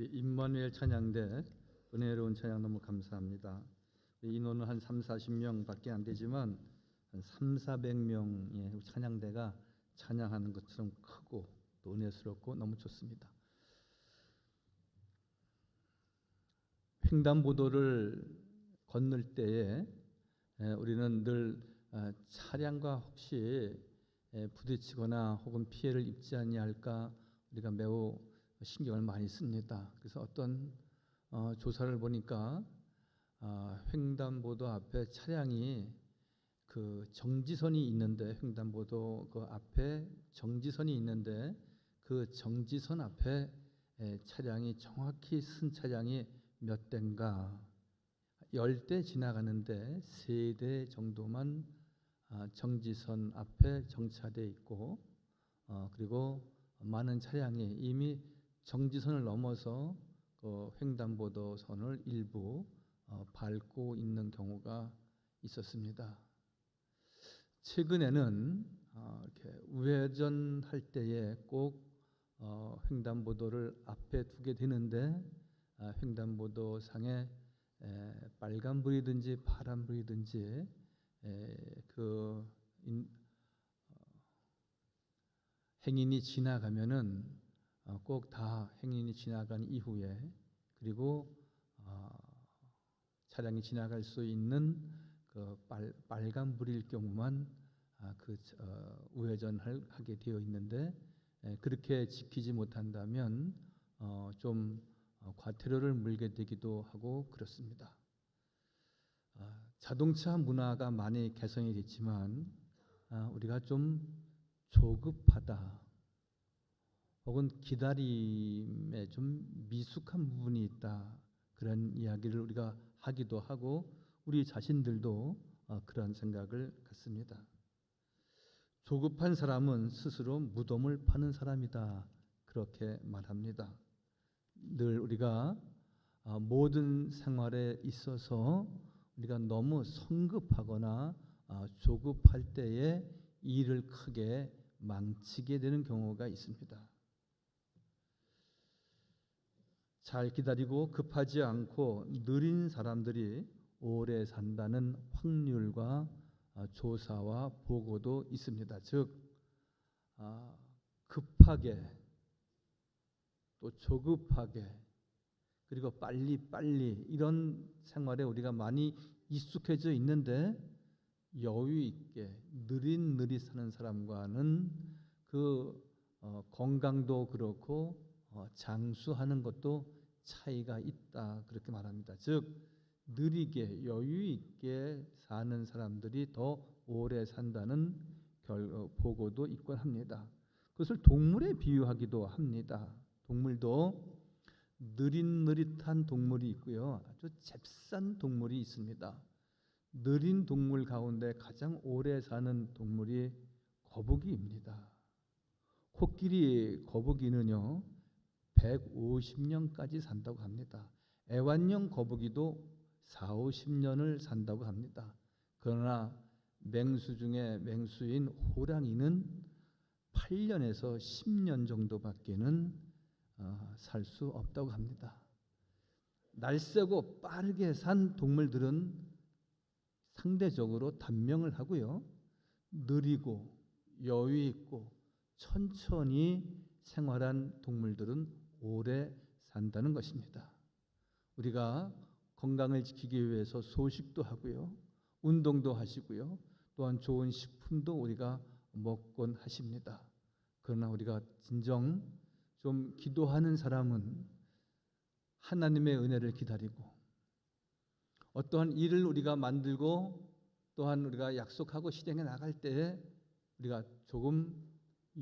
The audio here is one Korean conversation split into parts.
우리 임마누엘 찬양대 은혜로운 찬양 너무 감사합니다. 인원은 한 3, 40명밖에 안 되지만 한 3, 400명의 찬양대가 찬양하는 것처럼 크고 또 은혜스럽고 너무 좋습니다. 횡단보도를 건널 때에 우리는 늘 차량과 혹시 부딪히거나 혹은 피해를 입지 아니할까 우리가 매우 신경을 많이 씁니다. 그래서 어떤 조사를 보니까 횡단보도 앞에 차량이 그 정지선이 있는데 횡단보도 그 앞에 정지선이 있는데 그 정지선 앞에 차량이 정확히 쓴 차량이 몇 대인가 10대 지나가는데 3대 정도만 정지선 앞에 정차되어 있고 그리고 많은 차량이 이미 정지선을 넘어서 그 횡단보도선을 일부 밟고 있는 경우가 있었습니다. 최근에는 이렇게 우회전할 때에 꼭 횡단보도를 앞에 두게 되는데 횡단보도 상에 빨간불이든지 파란불이든지 행인이 지나가면은 꼭 다 행인이 지나간 이후에 그리고 차량이 지나갈 수 있는 그 빨간불일 경우만 우회전하게 되어 있는데 그렇게 지키지 못한다면 좀 과태료를 물게 되기도 하고 그렇습니다. 자동차 문화가 많이 개선이 됐지만 우리가 좀 조급하다 혹은 기다림에 좀 미숙한 부분이 있다 그런 이야기를 우리가 하기도 하고 우리 자신들도 그런 생각을 갖습니다. 조급한 사람은 스스로 무덤을 파는 사람이다 그렇게 말합니다. 늘 우리가 모든 생활에 있어서 우리가 너무 성급하거나 조급할 때에 일을 크게 망치게 되는 경우가 있습니다. 잘 기다리고 급하지 않고 느린 사람들이 오래 산다는 확률과 조사와 보고도 있습니다. 즉 급하게 또 조급하게 그리고 빨리 이런 생활에 우리가 많이 익숙해져 있는데 여유 있게 느릿느릿 사는 사람과는 그 건강도 그렇고 장수하는 것도 차이가 있다 그렇게 말합니다. 즉 느리게 여유 있게 사는 사람들이 더 오래 산다는 보고도 있곤 합니다. 그것을 동물에 비유하기도 합니다. 동물도 느릿느릿한 동물이 있고요. 아주 잽싼 동물이 있습니다. 느린 동물 가운데 가장 오래 사는 동물이 거북이입니다. 코끼리 거북이는요 150년까지 산다고 합니다. 애완용 거북이도 4, 50년을 산다고 합니다. 그러나 맹수 중에 맹수인 호랑이는 8년에서 10년 정도밖에는 살 수 없다고 합니다. 날쌔고 빠르게 산 동물들은 상대적으로 단명을 하고요. 느리고 여유 있고 천천히 생활한 동물들은 오래 산다는 것입니다. 우리가 건강을 지키기 위해서 소식도 하고요. 운동도 하시고요. 또한 좋은 식품도 우리가 먹곤 하십니다. 그러나 우리가 진정 좀 기도하는 사람은 하나님의 은혜를 기다리고 어떠한 일을 우리가 만들고 또한 우리가 약속하고 실행해 나갈 때에 우리가 조금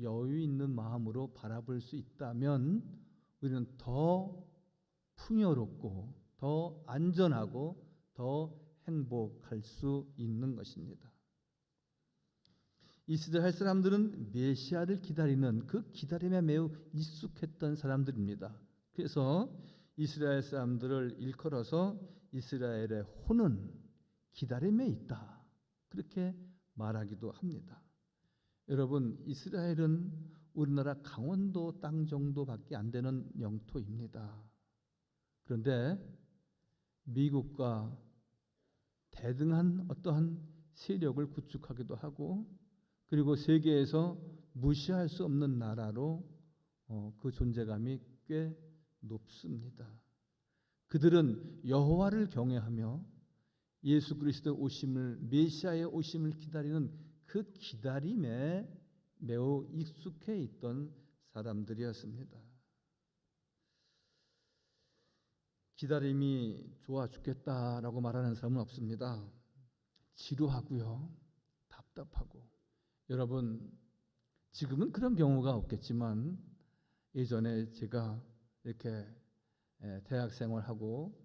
여유 있는 마음으로 바라볼 수 있다면 우리는 더 풍요롭고 더 안전하고 더 행복할 수 있는 것입니다. 이스라엘 사람들은 메시아를 기다리는 그 기다림에 매우 익숙했던 사람들입니다. 그래서 이스라엘 사람들을 일컬어서 이스라엘의 혼은 기다림에 있다 그렇게 말하기도 합니다. 여러분 이스라엘은 우리나라 강원도 땅 정도밖에 안 되는 영토입니다. 그런데 미국과 대등한 어떠한 세력을 구축하기도 하고, 그리고 세계에서 무시할 수 없는 나라로 그 존재감이 꽤 높습니다. 그들은 여호와를 경외하며 예수 그리스도의 오심을, 메시아의 오심을 기다리는 그 기다림에 매우 익숙해 있던 사람들이었습니다. 기다림이 좋아 죽겠다라고 말하는 사람은 없습니다. 지루하고요, 답답하고. 여러분, 지금은 그런 경우가 없겠지만 예전에 제가 이렇게 대학 생활하고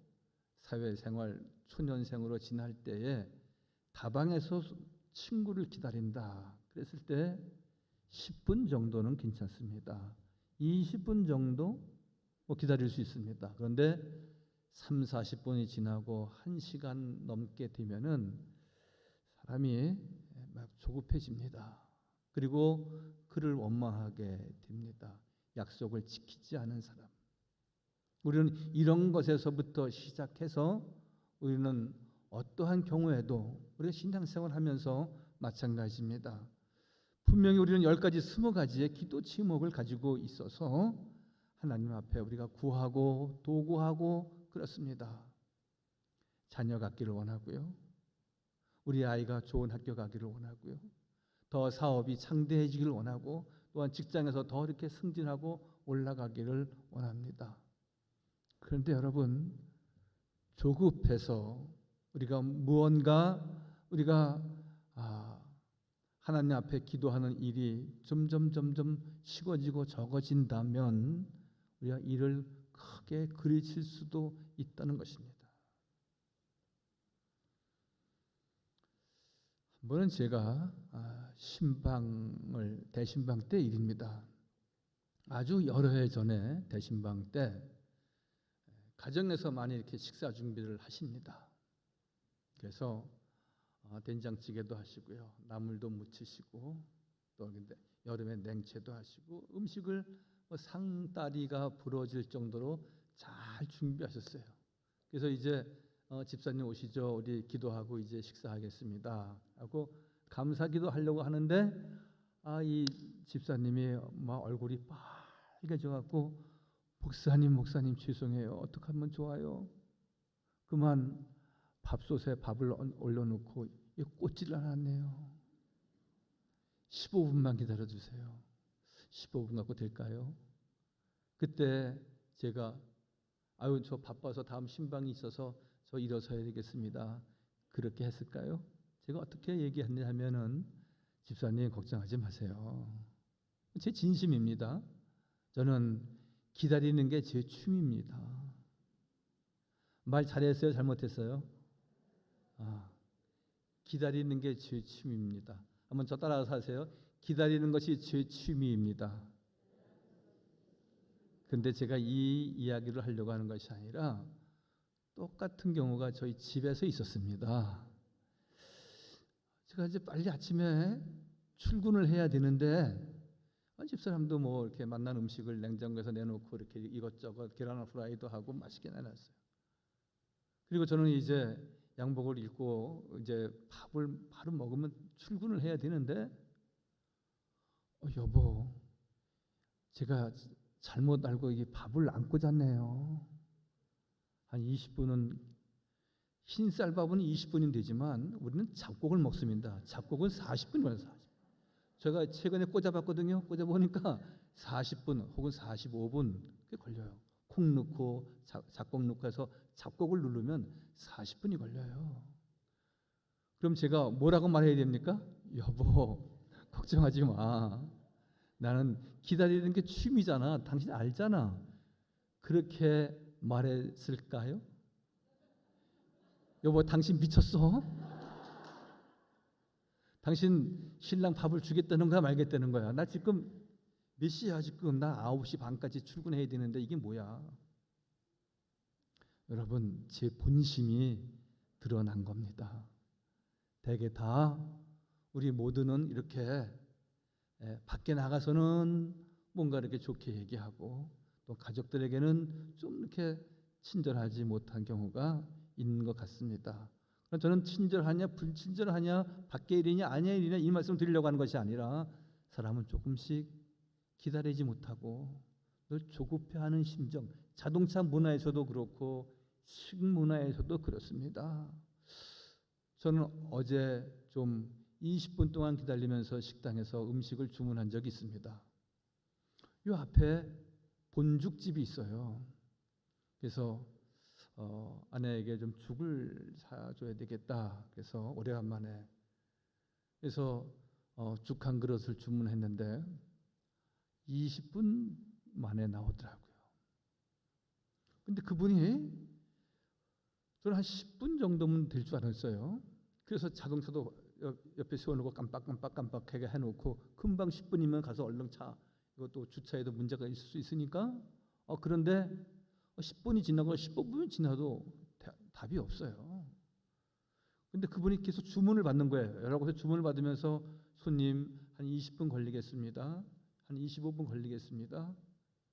사회생활 초년생으로 지날 때에 다방에서 친구를 기다린다 그랬을 때 10분 정도는 괜찮습니다. 20분 정도 기다릴 수 있습니다. 그런데 3, 40분이 지나고 1시간 넘게 되면은 사람이 막 조급해집니다. 그리고 그를 원망하게 됩니다. 약속을 지키지 않은 사람. 우리는 이런 것에서부터 시작해서 우리는 어떠한 경우에도 우리가 신앙생활을 하면서 마찬가지입니다. 분명히 우리는 10가지, 20가지의 기도 제목을 가지고 있어서 하나님 앞에 우리가 구하고 도구하고 그렇습니다. 자녀 갖기를 원하고요, 우리 아이가 좋은 학교 가기를 원하고요, 더 사업이 창대해지기를 원하고, 또한 직장에서 더 이렇게 승진하고 올라가기를 원합니다. 그런데 여러분, 조급해서 우리가 무언가 우리가 하나님 앞에 기도하는 일이 점점 식어지고 적어진다면 우리가 이를 크게 그르칠 수도 있다는 것입니다. 한 번은 제가 대신방 때 일입니다. 아주 여러 해 전에 대신방 때 가정에서 많이 이렇게 식사 준비를 하십니다. 그래서 된장찌개도 하시고요, 나물도 무치시고, 또 여름에 냉채도 하시고, 음식을 상다리가 부러질 정도로 잘 준비하셨어요. 그래서 이제 집사님 오시죠, 우리 기도하고 이제 식사하겠습니다 하고 감사기도 하려고 하는데 이 집사님이 막 얼굴이 빨개져 갖고, 목사님 죄송해요, 어떻게 하면 좋아요? 그만 밥솥에 밥을 올려놓고 꽂질 않았네요. 15분만 기다려주세요. 15분 갖고 될까요? 그때 제가 저 바빠서 다음 신방이 있어서 저 일어서야 되겠습니다, 그렇게 했을까요? 제가 어떻게 얘기했냐면은, 집사님 걱정하지 마세요, 제 진심입니다. 저는 기다리는 게 제 취미입니다. 말 잘했어요, 잘못했어요? 기다리는 게 제 취미입니다. 한번 저 따라서 하세요. 기다리는 것이 제 취미입니다. 근데 제가 이 이야기를 하려고 하는 것이 아니라 똑같은 경우가 저희 집에서 있었습니다. 제가 이제 빨리 아침에 출근을 해야 되는데 집사람도 뭐 이렇게 만난 음식을 냉장고에서 내놓고 이렇게 이것저것 계란 후라이도 하고 맛있게 내놨어요. 그리고 저는 이제 양복을 입고 이제 밥을 바로 먹으면 출근을 해야 되는데 여보, 제가 잘못 알고 이게 밥을 안 꽂았네요. 한 20분은, 흰쌀밥은 20분이면 되지만 우리는 잡곡을 먹습니다. 잡곡은 40분 걸려요. 제가 최근에 꽂아봤거든요. 꽂아보니까 40분 혹은 45분 걸려요. 콩 넣고 잡곡 넣고 해서 잡곡을 누르면 40분이 걸려요. 그럼 제가 뭐라고 말해야 됩니까? 여보, 걱정하지 마, 나는 기다리는 게 취미잖아, 당신 알잖아. 그렇게 말했을까요? 여보, 당신 미쳤어? 당신 신랑 밥을 주겠다는 거야 말겠다는 거야? 나 지금 몇 시야? 지금 나 9시 반까지 출근해야 되는데 이게 뭐야? 여러분, 제 본심이 드러난 겁니다. 대개 다 우리 모두는 이렇게 밖에 나가서는 뭔가 이렇게 좋게 얘기하고, 또 가족들에게는 좀 이렇게 친절하지 못한 경우가 있는 것 같습니다. 저는 친절하냐 불친절하냐 밖에 일이냐 아니야 일이냐 이 말씀을 드리려고 하는 것이 아니라 사람은 조금씩 기다리지 못하고 늘 조급해하는 심정, 자동차 문화에서도 그렇고 식문화에서도 그렇습니다. 저는 어제 좀 20분 동안 기다리면서 식당에서 음식을 주문한 적이 있습니다. 이 앞에 본죽집이 있어요. 그래서 아내에게 좀 죽을 사줘야 되겠다. 그래서 오래간만에 그래서 죽 한 그릇을 주문했는데 20분 만에 나오더라고요. 근데 그분이 저는 한 10분 정도면 될 줄 알았어요. 그래서 자동차도 옆에 세워놓고 깜빡깜빡하게 해놓고 금방 10분이면 가서 얼른 차 이것도 주차에도 문제가 있을 수 있으니까 그런데 10분이 지나고 15분이 지나도 답이 없어요. 근데 그분이 계속 주문을 받는 거예요. 여러 곳에 주문을 받으면서 손님 한 20분 걸리겠습니다. 한 25분 걸리겠습니다.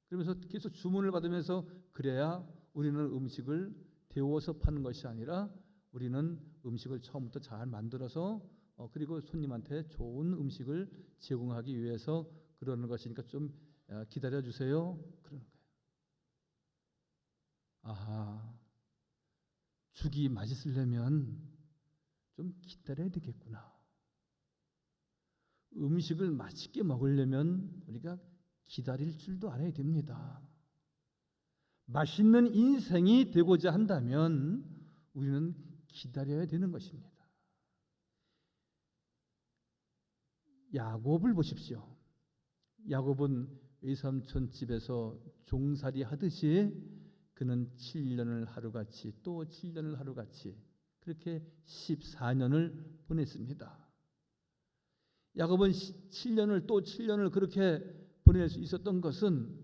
그러면서 계속 주문을 받으면서 그래야 우리는 음식을 데워서 파는 것이 아니라 우리는 음식을 처음부터 잘 만들어서 그리고 손님한테 좋은 음식을 제공하기 위해서 그러는 것이니까 좀 기다려 주세요. 그러는 거예요. 아하, 죽이 맛있으려면 좀 기다려야 되겠구나. 음식을 맛있게 먹으려면 우리가 기다릴 줄도 알아야 됩니다. 맛있는 인생이 되고자 한다면 우리는 기다려야 되는 것입니다. 야곱을 보십시오. 야곱은 외삼촌 집에서 종살이 하듯이 그는 7년을 하루같이 또 7년을 하루같이 그렇게 14년을 보냈습니다. 야곱은 7년을 또 7년을 그렇게 보낼 수 있었던 것은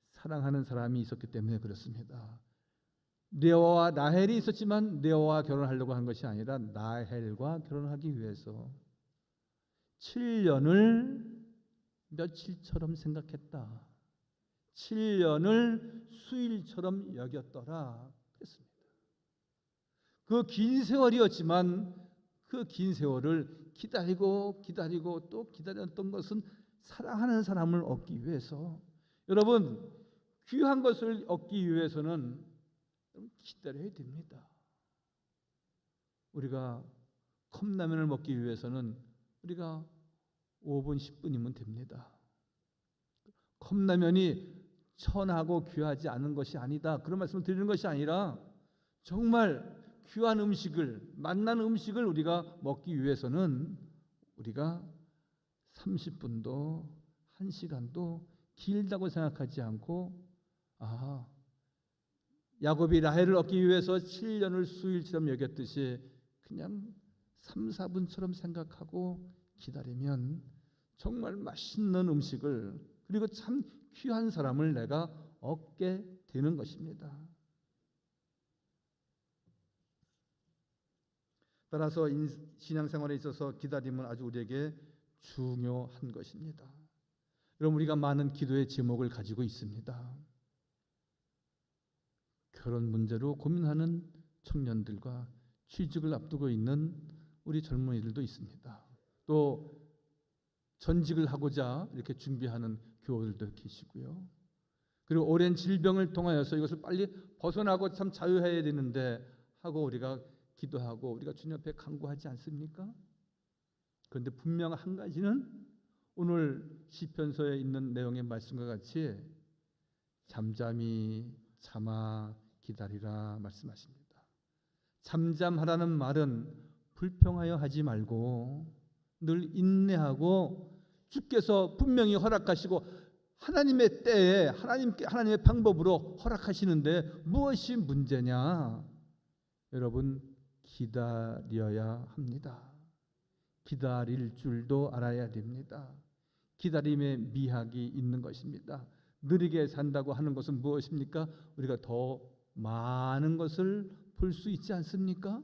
사랑하는 사람이 있었기 때문에 그렇습니다. 레아와 라헬이 있었지만 레아와 결혼하려고 한 것이 아니라 라헬과 결혼하기 위해서 7년을 며칠처럼 생각했다. 7년을 수일처럼 여겼더라. 그랬습니다. 그 긴 세월이었지만 그 긴 세월을 기다리고 또 기다렸던 것은 사랑하는 사람을 얻기 위해서. 여러분, 귀한 것을 얻기 위해서는 기다려야 됩니다. 우리가 컵라면을 먹기 위해서는 우리가 5분 10분이면 됩니다. 컵라면이 천하고 귀하지 않은 것이 아니다. 그런 말씀을 드리는 것이 아니라 정말 귀한 음식을 맛난 음식을 우리가 먹기 위해서는 우리가 30분도 1시간도 길다고 생각하지 않고 야곱이 라헬을 얻기 위해서 7년을 수일처럼 여겼듯이 그냥 3, 4분처럼 생각하고 기다리면 정말 맛있는 음식을 그리고 참 귀한 사람을 내가 얻게 되는 것입니다. 따라서 신앙생활에 있어서 기다림은 아주 우리에게 중요한 것입니다. 여러분, 우리가 많은 기도의 제목을 가지고 있습니다. 결혼 문제로 고민하는 청년들과 취직을 앞두고 있는 우리 젊은이들도 있습니다. 또 전직을 하고자 이렇게 준비하는 교우들도 계시고요. 그리고 오랜 질병을 통하여서 이것을 빨리 벗어나고 참 자유해야 되는데 하고 우리가 기도하고 우리가 주님 앞에 간구하지 않습니까? 그런데 분명 한 가지는 오늘 시편서에 있는 내용의 말씀과 같이 잠잠히 참아 기다리라 말씀하십니다. 잠잠하라는 말은 불평하여 하지 말고 늘 인내하고 주께서 분명히 허락하시고 하나님의 때에 하나님의 방법으로 허락하시는데 무엇이 문제냐? 여러분, 기다려야 합니다. 기다릴 줄도 알아야 됩니다. 기다림에 미학이 있는 것입니다. 느리게 산다고 하는 것은 무엇입니까? 우리가 더 많은 것을 볼 수 있지 않습니까?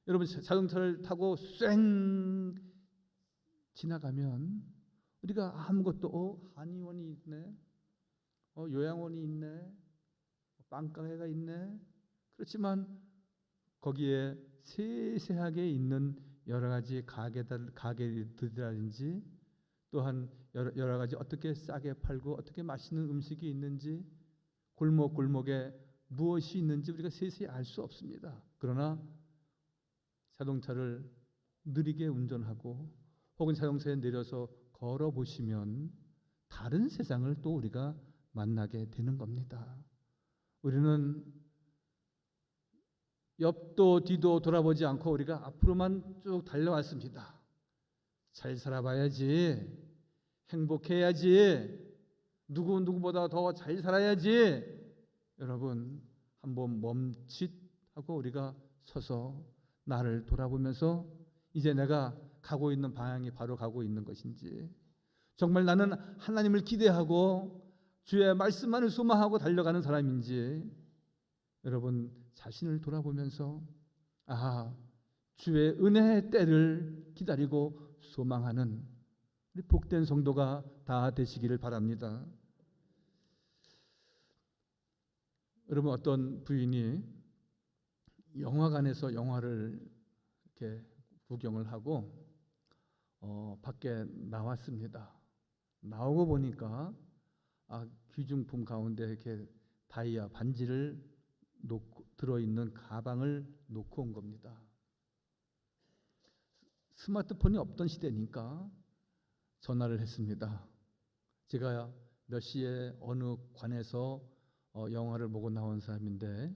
여러분, 자동차를 타고 쌩 지나가면 우리가 아무것도 한의원이 있네, 요양원이 있네, 빵가게가 있네. 그렇지만 거기에 세세하게 있는 여러 가지 가게들이라든지 또한 여러 가지 어떻게 싸게 팔고 어떻게 맛있는 음식이 있는지 골목골목에 무엇이 있는지 우리가 세세히 알 수 없습니다. 그러나 자동차를 느리게 운전하고 혹은 자동차에 내려서 걸어보시면 다른 세상을 또 우리가 만나게 되는 겁니다. 우리는 옆도 뒤도 돌아보지 않고 우리가 앞으로만 쭉 달려왔습니다. 잘 살아봐야지, 행복해야지, 누구보다 더 잘 살아야지. 여러분, 한번 멈칫하고 우리가 서서 나를 돌아보면서 이제 내가 가고 있는 방향이 바로 가고 있는 것인지, 정말 나는 하나님을 기대하고 주의 말씀만을 소망하고 달려가는 사람인지, 여러분 자신을 돌아보면서 주의 은혜의 때를 기다리고 소망하는 우리 복된 성도가 다 되시기를 바랍니다. 여러분, 어떤 부인이 영화관에서 영화를 이렇게 구경을 하고 밖에 나왔습니다. 나오고 보니까 귀중품 가운데 이렇게 다이아 반지를 들어있는 가방을 놓고 온 겁니다. 스마트폰이 없던 시대니까 전화를 했습니다. 제가 몇 시에 어느 관에서 영화를 보고 나온 사람인데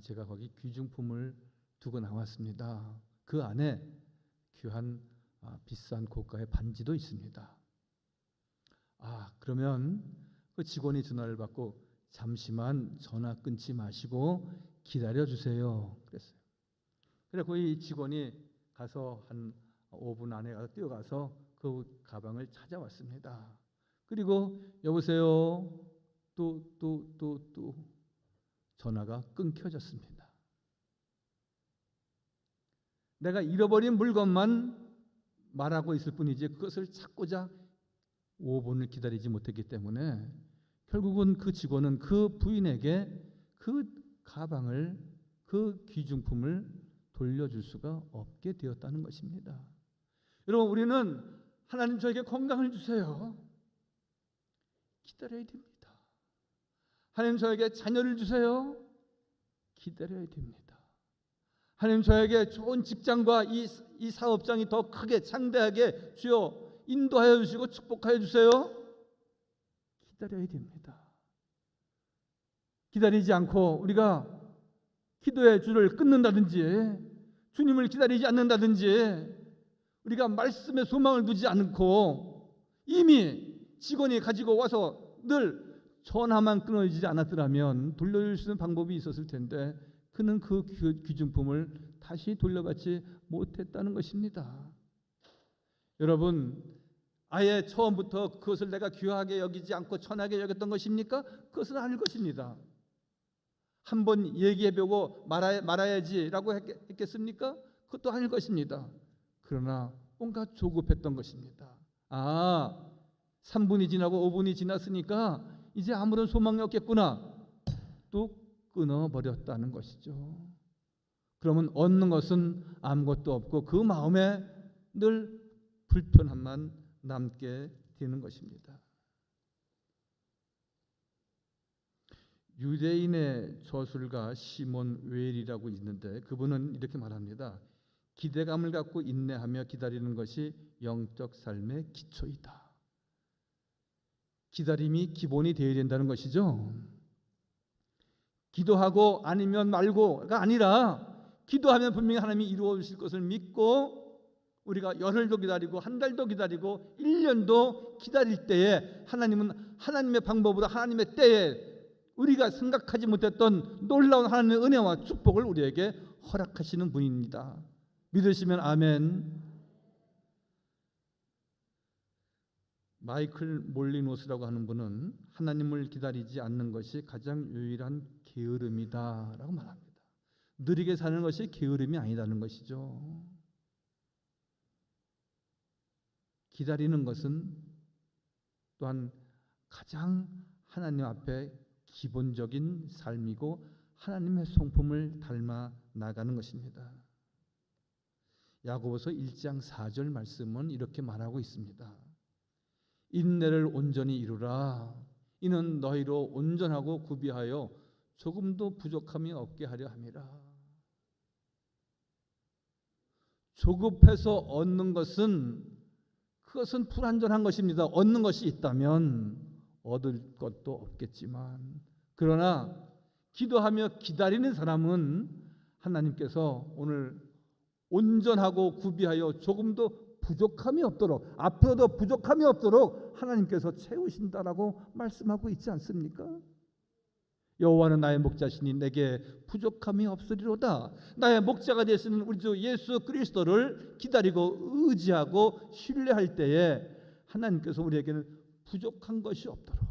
제가 거기 귀중품을 두고 나왔습니다. 그 안에 귀한 비싼 고가의 반지도 있습니다. 그러면 그 직원이 전화를 받고 잠시만 전화 끊지 마시고 기다려 주세요 그랬어요. 그래서 이 직원이 가서 한 5분 안에 뛰어가서 그 가방을 찾아왔습니다. 그리고 여보세요, 또 전화가 끊겨졌습니다. 내가 잃어버린 물건만 말하고 있을 뿐이지 그것을 찾고자 5분을 기다리지 못했기 때문에 결국은 그 직원은 그 부인에게 그 가방을, 그 귀중품을 돌려줄 수가 없게 되었다는 것입니다. 여러분, 우리는 하나님 저에게 건강을 주세요. 기다려야 됩니다. 하나님 저에게 자녀를 주세요. 기다려야 됩니다. 하나님 저에게 좋은 직장과 이 사업장이 더 크게 창대하게 주여 인도하여 주시고 축복하여 주세요. 기다려야 됩니다. 기다리지 않고 우리가 기도의 줄을 끊는다든지 주님을 기다리지 않는다든지 우리가 말씀에 소망을 두지 않고 이미 직원이 가지고 와서 늘 전화만 끊어지지 않았더라면 돌려줄 수 있는 방법이 있었을 텐데 그는 그 귀중품을 다시 돌려받지 못했다는 것입니다. 여러분, 아예 처음부터 그것을 내가 귀하게 여기지 않고 천하게 여겼던 것입니까? 그것은 아닐 것입니다. 한번 얘기해보고 말아야지라고 했겠습니까? 그것도 아닐 것입니다. 그러나 뭔가 조급했던 것입니다. 3분이 지나고 5분이 지났으니까 이제 아무런 소망이 없겠구나. 또 끊어버렸다는 것이죠. 그러면 얻는 것은 아무것도 없고 그 마음에 늘 불편함만 남게 되는 것입니다. 유대인의 저술가 시몬 웨일이라고 있는데 그분은 이렇게 말합니다. 기대감을 갖고 인내하며 기다리는 것이 영적 삶의 기초이다. 기다림이 기본이 되어야 된다는 것이죠. 기도하고 아니면 말고가 아니라 기도하면 분명히 하나님이 이루어 주실 것을 믿고 우리가 열흘도 기다리고 한 달도 기다리고 1년도 기다릴 때에 하나님은 하나님의 방법으로 하나님의 때에 우리가 생각하지 못했던 놀라운 하나님의 은혜와 축복을 우리에게 허락하시는 분입니다. 믿으시면 아멘. 마이클 몰리노스라고 하는 분은 하나님을 기다리지 않는 것이 가장 유일한 게으름이다 라고 말합니다. 느리게 사는 것이 게으름이 아니라는 것이죠. 기다리는 것은 또한 가장 하나님 앞에 기본적인 삶이고 하나님의 성품을 닮아 나가는 것입니다. 야고보서 1장 4절 말씀은 이렇게 말하고 있습니다. 인내를 온전히 이루라. 이는 너희로 온전하고 구비하여 조금도 부족함이 없게 하려 함이라. 조급해서 얻는 것은 그것은 불완전한 것입니다. 얻는 것이 있다면 얻을 것도 없겠지만, 그러나 기도하며 기다리는 사람은 하나님께서 오늘 온전하고 구비하여 조금도 부족함이 없도록, 앞으로도 부족함이 없도록 하나님께서 채우신다라고 말씀하고 있지 않습니까? 여호와는 나의 목자시니 내게 부족함이 없으리로다. 나의 목자가 되시는 우리 주 예수 그리스도를 기다리고 의지하고 신뢰할 때에 하나님께서 우리에게는 부족한 것이 없도록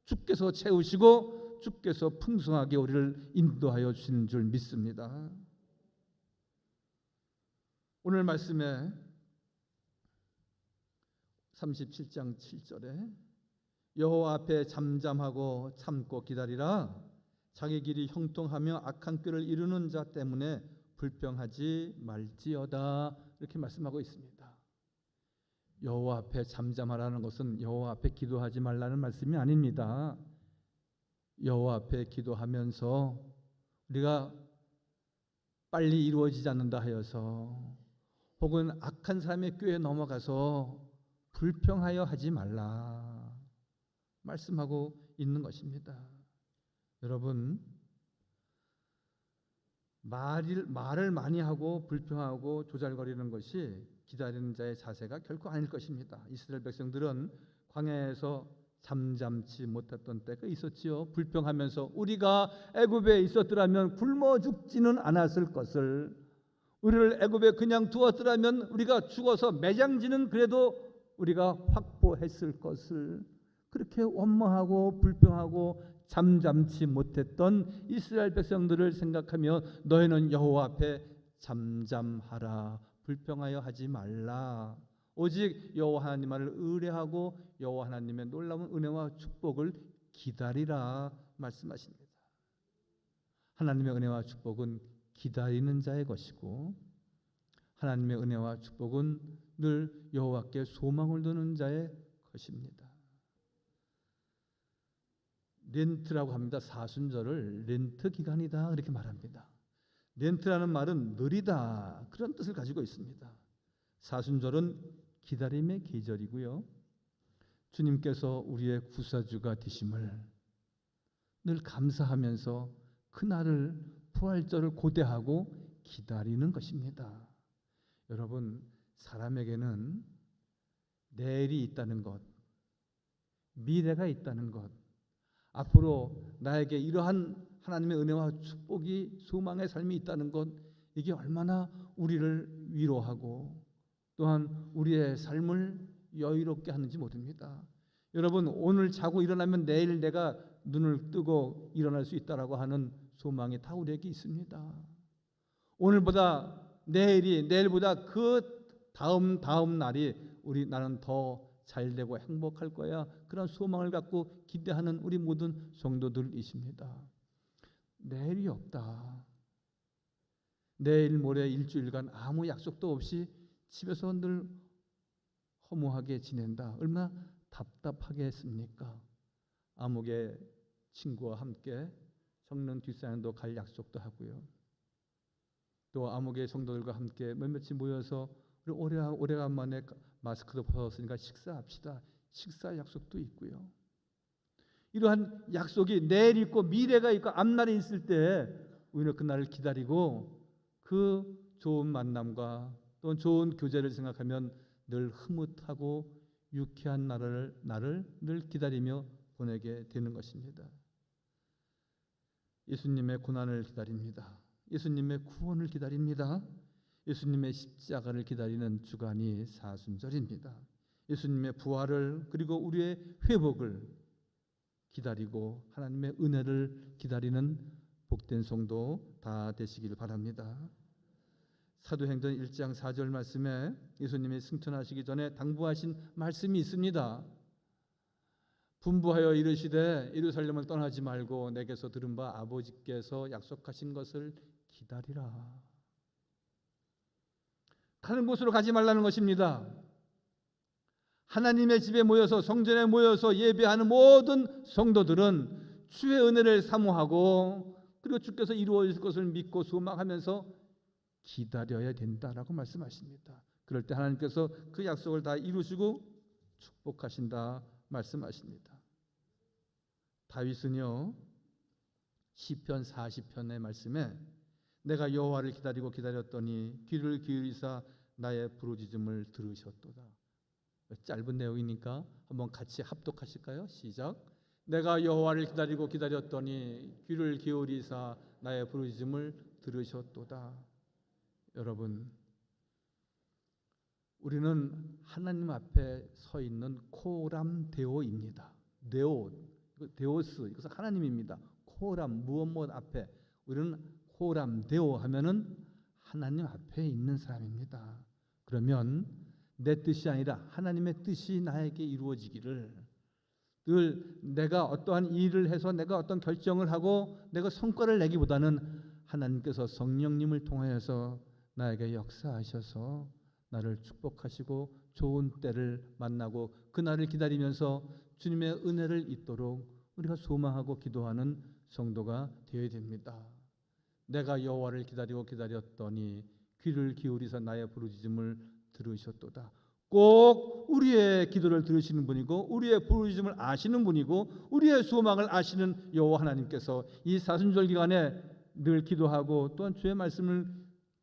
주께서 채우시고 주께서 풍성하게 우리를 인도하여 주시는 줄 믿습니다. 오늘 말씀에 37장 7절에 여호와 앞에 잠잠하고 참고 기다리라. 자기 길이 형통하며 악한 꾀를 이루는 자 때문에 불평하지 말지어다. 이렇게 말씀하고 있습니다. 여호와 앞에 잠잠하라는 것은 여호와 앞에 기도하지 말라는 말씀이 아닙니다. 여호와 앞에 기도하면서 우리가 빨리 이루어지지 않는다 하여서 혹은 악한 사람의 꾀에 넘어가서 불평하여 하지 말라 말씀하고 있는 것입니다. 여러분, 말을 많이 하고 불평하고 조잘거리는 것이 기다리는 자의 자세가 결코 아닐 것입니다. 이스라엘 백성들은 광야에서 잠잠치 못했던 때가 있었지요. 불평하면서 우리가 애굽에 있었더라면 굶어 죽지는 않았을 것을, 우리를 애굽에 그냥 두었더라면 우리가 죽어서 매장지는 그래도 우리가 확보했을 것을, 그렇게 원망하고 불평하고 잠잠치 못했던 이스라엘 백성들을 생각하며 너희는 여호와 앞에 잠잠하라, 불평하여 하지 말라, 오직 여호와 하나님을 의뢰하고 여호와 하나님의 놀라운 은혜와 축복을 기다리라 말씀하십니다. 하나님의 은혜와 축복은 기다리는 자의 것이고 하나님의 은혜와 축복은 늘 여호와께 소망을 두는 자의 것입니다. 렌트라고 합니다. 사순절을 렌트 기간이다 이렇게 말합니다. 렌트라는 말은 느리다 그런 뜻을 가지고 있습니다. 사순절은 기다림의 계절이고요. 주님께서 우리의 구사주가 되심을 늘 감사하면서 그날을 부활절을 고대하고 기다리는 것입니다. 여러분, 사람에게는 내일이 있다는 것, 미래가 있다는 것, 앞으로 나에게 이러한 하나님의 은혜와 축복이 소망의 삶이 있다는 것, 이게 얼마나 우리를 위로하고 또한 우리의 삶을 여유롭게 하는지 모릅니다. 여러분, 오늘 자고 일어나면 내일 내가 눈을 뜨고 일어날 수 있다라고 하는 소망이 다 우리에게 있습니다. 오늘보다 내일이, 내일보다 그 다음 날이 나는 더 잘되고 행복할 거야, 그런 소망을 갖고 기대하는 우리 모든 성도들이십니다. 내일이 없다. 내일 모레 일주일간 아무 약속도 없이 집에서 늘 허무하게 지낸다. 얼마나 답답하겠습니까? 암흑의 친구와 함께 성령 뒷산도 갈 약속도 하고요. 또 암흑의 성도들과 함께 몇몇이 모여서 우리 오래간만에 마스크도 벗었으니까 식사합시다. 식사 약속도 있고요. 이러한 약속이 내일 있고 미래가 있고 앞날이 있을 때 우리는 그날을 기다리고 그 좋은 만남과 또 좋은 교제를 생각하면 늘 흐뭇하고 유쾌한 날을 늘 기다리며 보내게 되는 것입니다. 예수님의 고난을 기다립니다. 예수님의 구원을 기다립니다. 예수님의 십자가를 기다리는 주간이 사순절입니다. 예수님의 부활을 그리고 우리의 회복을 기다리고 하나님의 은혜를 기다리는 복된 성도 다 되시길 바랍니다. 사도행전 1장 4절 말씀에 예수님이 승천하시기 전에 당부하신 말씀이 있습니다. 분부하여 이르시되 예루살렘을 떠나지 말고 내게서 들은 바 아버지께서 약속하신 것을 기다리라. 가는 곳으로 가지 말라는 것입니다. 하나님의 집에 모여서 성전에 모여서 예배하는 모든 성도들은 주의 은혜를 사모하고 그리고 주께서 이루어 주실 것을 믿고 소망하면서 기다려야 된다라고 말씀하십니다. 그럴 때 하나님께서 그 약속을 다 이루시고 축복하신다 말씀하십니다. 다윗은요 시편 40편의 말씀에 내가 여호와를 기다리고 기다렸더니 귀를 기울이사 나의 부르짖음을 들으셨도다. 짧은 내용이니까 한번 같이 합독하실까요? 시작. 내가 여호와를 기다리고 기다렸더니 귀를 기울이사 나의 부르짖음을 들으셨도다. 여러분, 우리는 하나님 앞에 서 있는 코람 데오입니다. 데오스, 이것은 하나님입니다. 코람, 무엇 앞에, 우리는 코람 데오 하면은 하나님 앞에 있는 사람입니다. 그러면 내 뜻이 아니라 하나님의 뜻이 나에게 이루어지기를, 늘 내가 어떠한 일을 해서 내가 어떤 결정을 하고 내가 성과를 내기보다는 하나님께서 성령님을 통하여서 나에게 역사하셔서 나를 축복하시고 좋은 때를 만나고 그 날을 기다리면서 주님의 은혜를 잊도록 우리가 소망하고 기도하는 성도가 되어야 됩니다. 내가 여호와를 기다리고 기다렸더니 귀를 기울이사 나의 부르짖음을 들으셨도다. 꼭 우리의 기도를 들으시는 분이고 우리의 부르짖음을 아시는 분이고 우리의 소망을 아시는 여호와 하나님께서 이 사순절 기간에 늘 기도하고 또한 주의 말씀을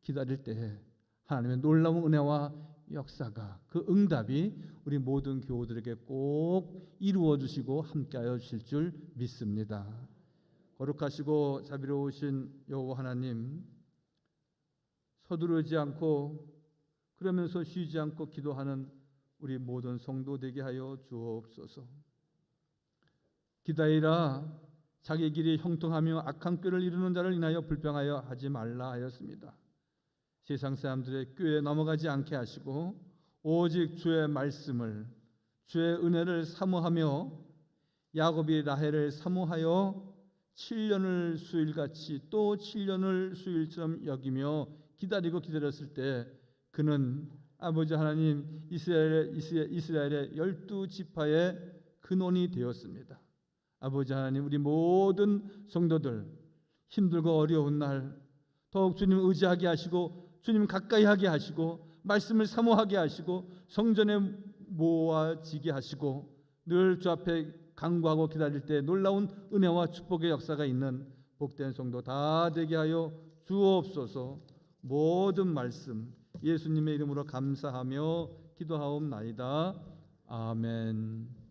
기다릴 때에 하나님의 놀라운 은혜와 역사가, 그 응답이 우리 모든 교우들에게 꼭 이루어 주시고 함께하여 주실 줄 믿습니다. 거룩하시고 자비로우신 여호와 하나님, 서두르지 않고 그러면서 쉬지 않고 기도하는 우리 모든 성도 되게 하여 주옵소서. 기다리라, 자기 길이 형통하며 악한 꾀를 이루는 자를 인하여 불평하여 하지 말라 하였습니다. 세상 사람들의 꾀에 넘어가지 않게 하시고 오직 주의 말씀을, 주의 은혜를 사모하며 야곱이 라헬을 사모하여 7년을 수일같이 또 7년을 수일처럼 여기며 기다리고 기다렸을 때 그는 아버지 하나님 이스라엘의 12지파의 근원이 되었습니다. 아버지 하나님, 우리 모든 성도들 힘들고 어려운 날 더욱 주님 의지하게 하시고 주님 가까이 하게 하시고 말씀을 사모하게 하시고 성전에 모아지게 하시고 늘 주 앞에 간구하고 기다릴 때 놀라운 은혜와 축복의 역사가 있는 복된 성도 다 되게 하여 주옵소서. 모든 말씀 예수님의 이름으로 감사하며 기도하옵나이다. 아멘.